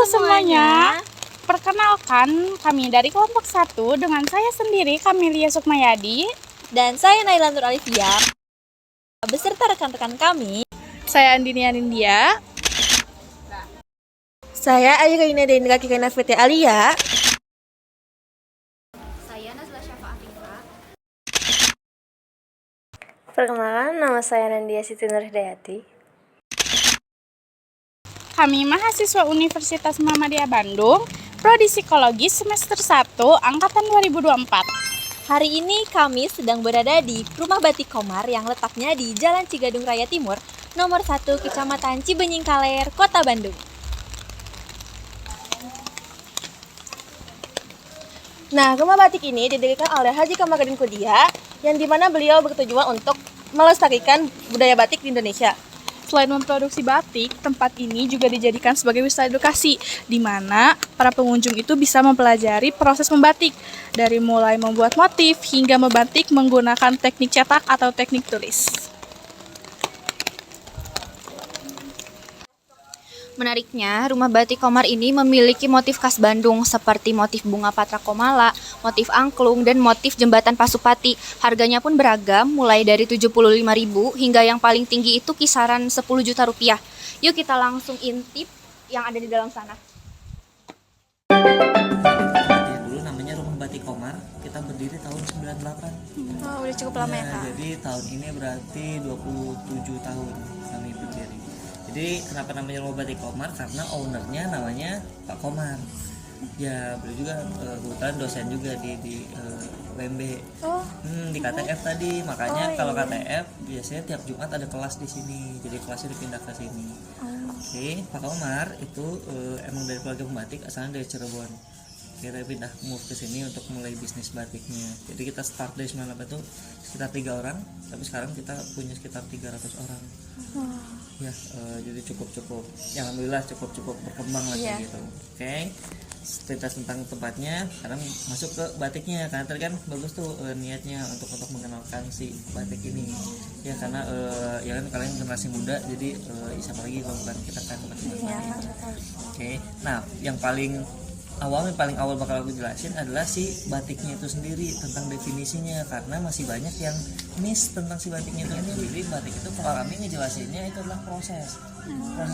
semuanya. Perkenalkan, kami dari kelompok 1 dengan saya sendiri, Kamelia Sukmayadi. Dan saya Naila Nur Alifia, beserta rekan-rekan kami. Saya Andini Anindia. Saya Ayu Kaina Dendra Kirana Fitri Alia. Saya Nazla Syafa Afifah. Perkenalkan, nama saya Nandia Siti Nur Hidayati. Kami mahasiswa Universitas Muhammadiyah Bandung, Prodi Psikologi semester 1, angkatan 2024. Hari ini kami sedang berada di Rumah Batik Komar yang letaknya di Jalan Cigadung Raya Timur, nomor 1, Kecamatan Cibenying Kaler, Kota Bandung. Nah, rumah batik ini didirikan oleh Haji Kamarudin Kudiah, yang dimana beliau bertujuan untuk melestarikan budaya batik di Indonesia. Selain memproduksi batik, tempat ini juga dijadikan sebagai wisata edukasi, di mana para pengunjung itu bisa mempelajari proses membatik, dari mulai membuat motif hingga membatik menggunakan teknik cetak atau teknik tulis. Menariknya, Rumah Batik Komar ini memiliki motif khas Bandung seperti motif bunga patra komala, motif angklung, dan motif jembatan Pasupati. Harganya pun beragam, mulai dari 75.000 hingga yang paling tinggi itu kisaran 10 juta rupiah. Yuk kita langsung intip yang ada di dalam sana. Dulu namanya Rumah Batik Komar, kita berdiri tahun 98. Oh, udah cukup lama ya, Kak? Jadi tahun ini berarti 27 tahun kami berdiri. Jadi kenapa namanya Rumah Batik Komar? Karena ownernya namanya Pak Komar. Ya, beliau juga kebetulan dosen juga di UMB. Di KTF tadi. Makanya kalau KTF biasanya tiap Jumat ada kelas di sini. Jadi kelasnya dipindah ke sini. Oke, Pak Komar itu emang dari keluarga pembatik, asalnya dari Cirebon. Kita pindah move ke sini untuk mulai bisnis batiknya. Jadi kita start dari 98 itu sekitar 3 orang, tapi sekarang kita punya sekitar 300 orang. Ya, jadi cukup ya, alhamdulillah cukup berkembang lah kayak gitu. Oke. Cerita tentang tempatnya, sekarang masuk ke batiknya. Karena tadi kan bagus tuh niatnya untuk mengenalkan si batik ini. Ya karena ya kan kalian generasi muda, jadi siapa lagi kalau bukan kita kan batik. Oke. Nah, yang paling awal bakal aku jelasin adalah si batiknya itu sendiri, tentang definisinya, karena masih banyak yang miss tentang si batiknya itu sendiri. Batik itu kalau kami ngejelasinnya itu adalah proses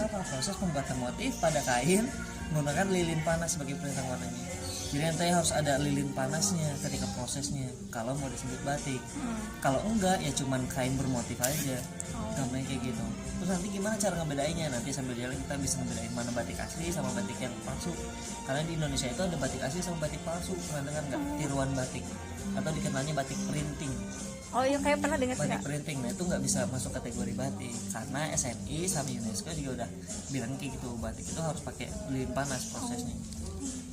apa? Proses pembuatan motif pada kain menggunakan lilin panas sebagai pelintang warnanya. Jadi nanti harus ada lilin panasnya ketika prosesnya kalau mau disebut batik. Kalau enggak ya cuman kain bermotif aja, gambarnya kayak gitu. Terus nanti gimana cara ngebedainnya? Nanti sambil jalan kita bisa ngebedain mana batik asli sama batik yang palsu. Karena di Indonesia itu ada batik asli sama batik palsu. Pernah dengar nggak? Tiruan batik atau dikenalnya batik printing. Oh iya, kayak pernah dengar Batik printing, nah itu nggak bisa masuk kategori batik karena SNI sama UNESCO juga udah bilang kayak gitu, batik itu harus pakai lilin panas prosesnya.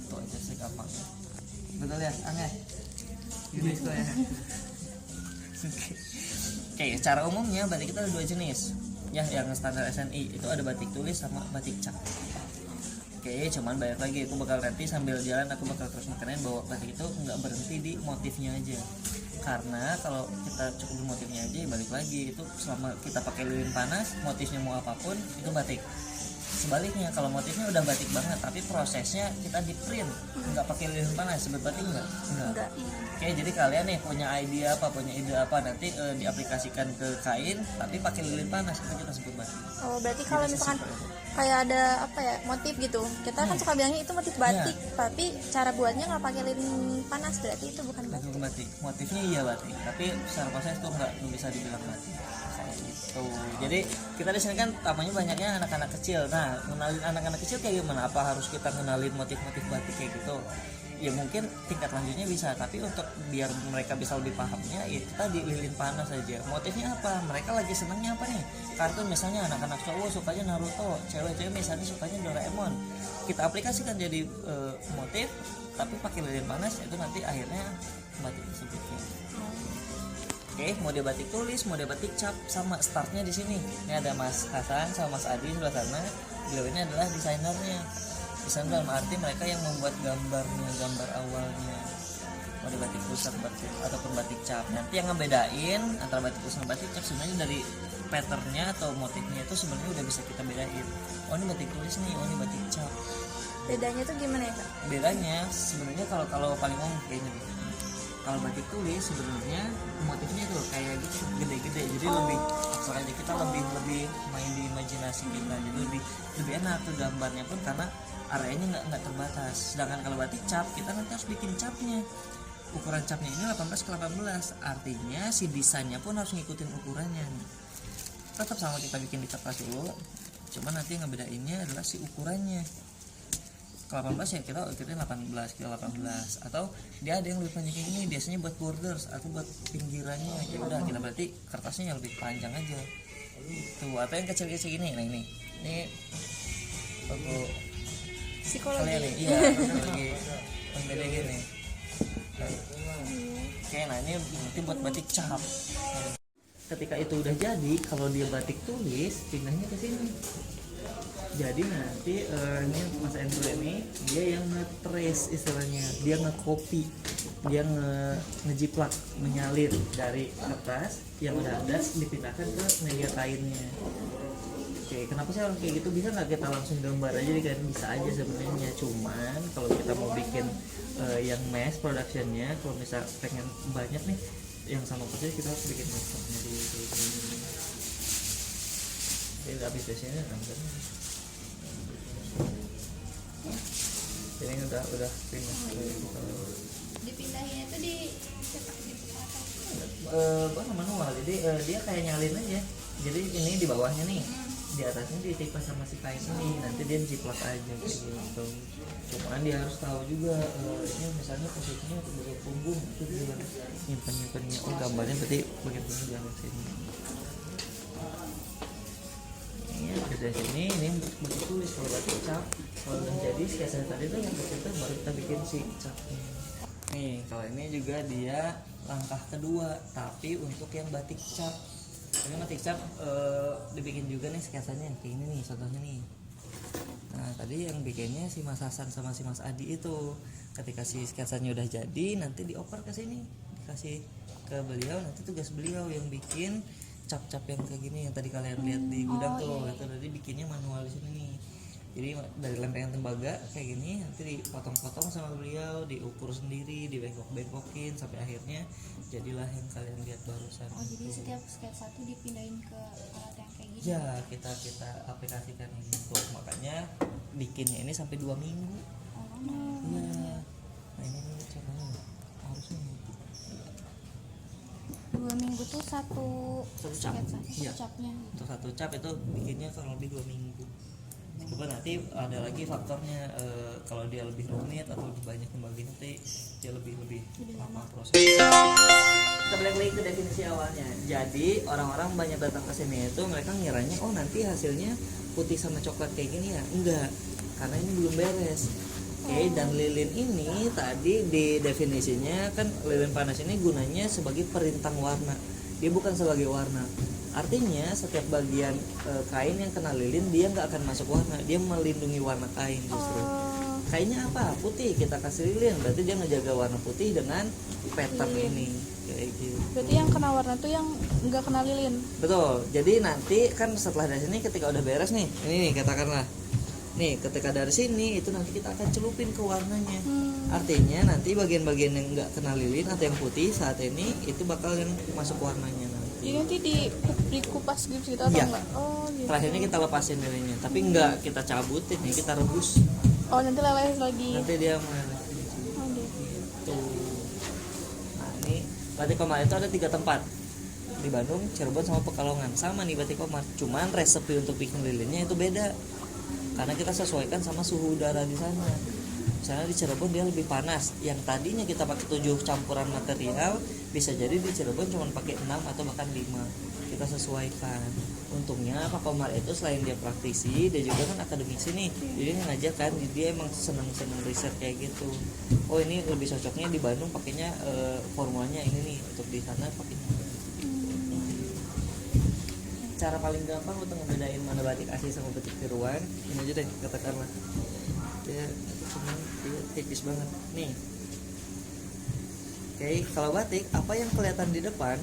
Itu aja sih gampang. Betul ya, Angga? UNESCO ya. Oke, secara umumnya batik itu ada 2 jenis. Ya, yang standar SNI itu ada batik tulis sama batik cap. Oke, cuman balik lagi, aku bakal nanti sambil jalan aku bakal terus nekenin bahwa batik itu nggak berhenti di motifnya aja. Karena kalau kita cukup di motifnya aja, ya balik lagi itu selama kita pakai lilin panas, motifnya mau apapun itu batik. Sebaliknya kalau motifnya udah batik banget tapi prosesnya kita di print nggak pakai lilin panas, sebut batik enggak? Oke, jadi kalian nih punya ide apa nanti diaplikasikan ke kain tapi pakai lilin panas, itu kita sebut batik. Oh, berarti kalau misalkan kayak ada motif gitu, kita kan suka bilangnya itu motif batik, tapi cara buatnya nggak pakai lilin panas, berarti itu bukan batik. Motifnya iya batik, tapi secara proses tuh nggak bisa dibilang batik. Gitu. Jadi kita di sini kan tamunya banyaknya anak-anak kecil. Nah, kenalin anak-anak kecil kayak gimana? Apa harus kita kenalin motif-motif batik kayak gitu? Ya mungkin tingkat lanjutnya bisa, tapi untuk biar mereka bisa lebih pahamnya ya kita di lilin panas aja. Motifnya apa? Mereka lagi senangnya apa nih? Kartun misalnya anak-anak cowok sukanya Naruto, cewek-cewek misalnya sukanya Doraemon. Kita aplikasikan jadi motif tapi pakai lilin panas, itu nanti akhirnya batik tersebutnya. Oke, mode batik tulis, mode batik cap, sama startnya di sini. Ini ada Mas Hasan sama Mas Adi sebelah sana. Beliau ini adalah desainernya. Desain dalam arti mereka yang membuat gambarnya, gambar awalnya. Mode batik tulis ataupun batik cap. Nanti yang ngebedain antara batik tulis dan batik cap sebenarnya dari patternnya atau motifnya itu sebenarnya udah bisa kita bedain. Oh, ini batik tulis nih, oh ini batik cap. Bedanya tuh gimana ya Kak? Bedanya sebenarnya kalau paling umum kayaknya nih. Kalau batik tulis sebenarnya motifnya tuh kayak gitu gede-gede, jadi lebih abstrak aja, kita lebih main di imajinasi kita, jadi lebih enak tuh gambarnya pun karena areanya nggak terbatas. Sedangkan kalau batik cap kita nanti harus bikin capnya, ukuran capnya ini 18 ke 18, artinya si desainnya pun harus ngikutin ukurannya. Tetap sama kita bikin di kertas dulu, cuman nanti yang ngebedainnya adalah si ukurannya. Ke 18 ya kita ikutin 18 ke 18, atau dia ada yang lebih panjang kayak gini, biasanya buat borders atau buat pinggirannya, ya udah kita berarti kertasnya yang lebih panjang aja tuh. Atau yang kecil-kecil gini, nah ini logo kalian nih, iya lagi beda gini. Oke, nah ini nanti buat batik cap. Ketika itu udah jadi, kalau dia batik tulis pindahnya ke sini. Jadi nanti ini Mas Andrew ini dia yang nge-trace istilahnya, dia nge-copy, dia ngejiplak, menyalir dari kertas yang udah ada dipindahkan ke media kainnya. Oke, kenapa sih harus kayak gitu? Bisa nggak kita langsung gambar aja kan? Bisa aja sebenarnya, cuman kalau kita mau bikin yang mass productionnya, kalau misal pengen banyak nih yang sama persis, kita harus bikin masternya di sini. Jadi habis biasanya nambah. Ini udah pindah. Dipindahin itu di manual, jadi dia kayak nyalin aja. Jadi ini di bawahnya nih, di atasnya ditipas sama si kain ini, nanti dia jiplak aja gitu. Cuman dia harus tahu juga ini misalnya posisinya untuk bagian punggung itu juga nyimpannya. Oh gambarnya berarti bagian punggung di sini. Ini dari sini, ini batik tulis. Kalau batik cap, kalau udah jadi sketsa tadi tuh yang kita baru kita bikin si capnya. Nih kalau ini juga dia langkah kedua, tapi untuk yang batik cap. Ini batik cap dibikin juga nih sketsanya kayak ini nih contohnya nih. Nah tadi yang bikinnya si Mas Hasan sama si Mas Adi itu, ketika si sketsanya udah jadi nanti dioper ke sini, dikasih ke beliau, nanti tugas beliau yang bikin cap-cap yang kayak gini yang tadi kalian lihat di gudang tuh. Itu tadi bikinnya manual di sini nih. Jadi dari lempengan tembaga kayak gini nanti dipotong-potong sama beliau, diukur sendiri, dibengkok-bengkokin sampai akhirnya jadilah yang kalian lihat barusan. Oh, jadi setiap sketsa tuh dipindahin ke alat yang kayak gini. Ya, kita aplikasikan ini tuh. Makanya bikinnya ini sampai 2 minggu. Iya. Nah, ini nih contohnya. Harusnya 2 minggu tuh satu cap. sketsa, Iya. satu capnya. Untuk satu cap itu bikinnya kurang lebih 2 minggu. Coba nanti ada lagi faktornya, kalau dia lebih rumit atau lebih banyak pembagian nanti dia lebih lama proses. Kita balik lagi ke definisi awalnya. Jadi orang-orang banyak datang ke sini itu mereka ngiranya oh nanti hasilnya putih sama coklat kayak gini ya. Enggak, karena ini belum beres. Oke, dan lilin ini tadi di definisinya kan lilin panas ini gunanya sebagai perintang warna. Dia bukan sebagai warna. Artinya setiap bagian kain yang kena lilin dia nggak akan masuk warna, dia melindungi warna kain justru. Kainnya apa? Putih, kita kasih lilin, berarti dia ngejaga warna putih dengan pattern ini kayak gitu. Berarti yang kena warna tuh yang nggak kena lilin. Betul. Jadi nanti kan setelah dari sini ketika udah beres nih, ini nih katakanlah. Nih, ketika dari sini itu nanti kita akan celupin ke warnanya. Artinya nanti bagian-bagian yang nggak kena lilin atau yang putih saat ini itu bakal yang masuk warnanya nanti. Jadi nanti dikupas gitu atau Iya. enggak? Oh gitu. Terakhir ini kita lepasin lilinnya, tapi nggak kita cabutin nih, kita rebus. Oh nanti leleh lagi. Nanti dia meleleh. Oh, gitu. Tuh. Nah, ini batik Komar itu ada 3 tempat. Di Bandung, Cirebon sama Pekalongan. Sama nih batik Komar, cuman resepi untuk bikin lilinnya itu beda. Karena kita sesuaikan sama suhu udara di sana. Misalnya di Cirebon dia lebih panas. Yang tadinya kita pakai 7 campuran material, bisa jadi di Cirebon cuma pakai 6 atau bahkan 5. Kita sesuaikan. Untungnya Pak Komar itu selain dia praktisi, dia juga kan akademisi nih. Jadi dia ngajak kan, dia emang seneng riset kayak gitu. Oh ini lebih cocoknya di Bandung pakainya formulanya ini nih, untuk di sana pakainya. Cara paling gampang untuk ngebedain mana batik asli sama batik tiruan, ini aja deh katakanlah. Dia cuman dia tipis banget nih. Oke, kalau batik apa yang kelihatan di depan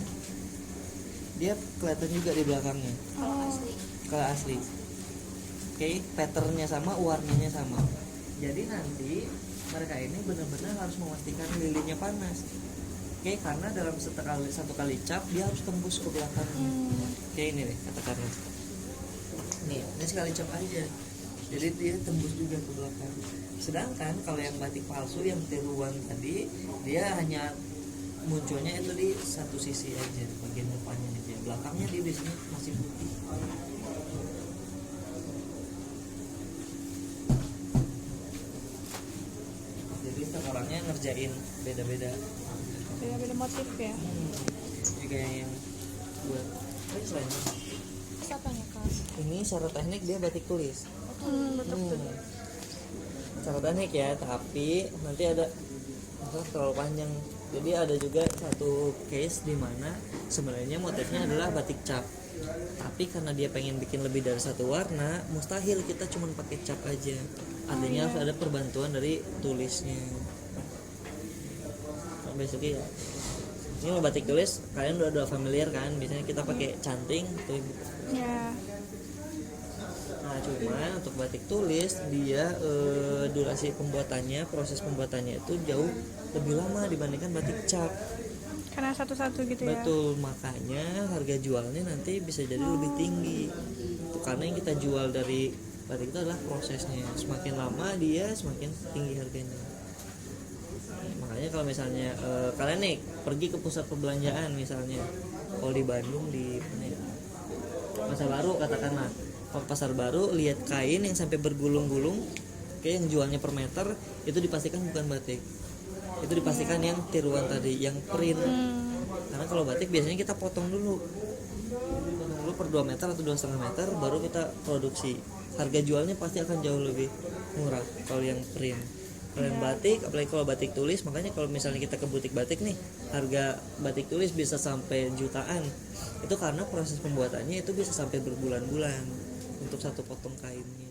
dia kelihatan juga di belakangnya. Kalau asli. Kalau asli. Oke, patternnya sama, warnanya sama. Jadi nanti mereka ini benar-benar harus memastikan lilinnya panas. Oke, karena dalam satu kali cap dia harus tembus ke belakang. Kayak ini nih katakanlah. Nih, ini sekali cap aja. Jadi dia tembus juga ke belakang. Sedangkan kalau yang batik palsu yang tiruan tadi, dia hanya munculnya itu di satu sisi aja, bagian depannya aja. Belakangnya dia biasanya masih putih. Jadi setiap orangnya ngerjain beda-beda. Beda-beda motif ya. Juga yang buat selain Siapanya Kak? ini secara teknik dia batik tulis. Secara teknik ya, tapi nanti ada masalah terlalu panjang. Jadi ada juga satu case di mana sebenarnya motifnya adalah batik cap. Tapi karena dia pengen bikin lebih dari satu warna, mustahil kita cuma pakai cap aja. Artinya harus ada perbantuan dari tulisnya. Nah, besoknya ya. Ini kalau batik tulis kalian udah familiar kan? Biasanya kita pakai canting tuh. Ya. Nah, cuman untuk batik tulis dia durasi pembuatannya, proses pembuatannya itu jauh lebih lama dibandingkan batik cap. Karena satu-satu gitu ya. Betul, makanya harga jualnya nanti bisa jadi lebih tinggi. Itu karena yang kita jual dari batik itu adalah prosesnya. Semakin lama dia semakin tinggi harganya. Makanya kalau misalnya kalian nih pergi ke pusat perbelanjaan misalnya, kalau di Bandung di mana ya? Pasar Baru katakanlah. Kalau pasar baru lihat kain yang sampai bergulung-gulung, kayak yang jualnya per meter, itu dipastikan bukan batik. Itu dipastikan yang tiruan tadi, yang print. Karena kalau batik biasanya kita potong dulu per 2 meter atau 2,5 meter, baru kita produksi. Harga jualnya pasti akan jauh lebih murah kalau yang print. Kalau yang batik, apalagi kalau batik tulis, makanya kalau misalnya kita ke butik batik nih, harga batik tulis bisa sampai jutaan. Itu karena proses pembuatannya itu bisa sampai berbulan-bulan untuk satu potong kainnya.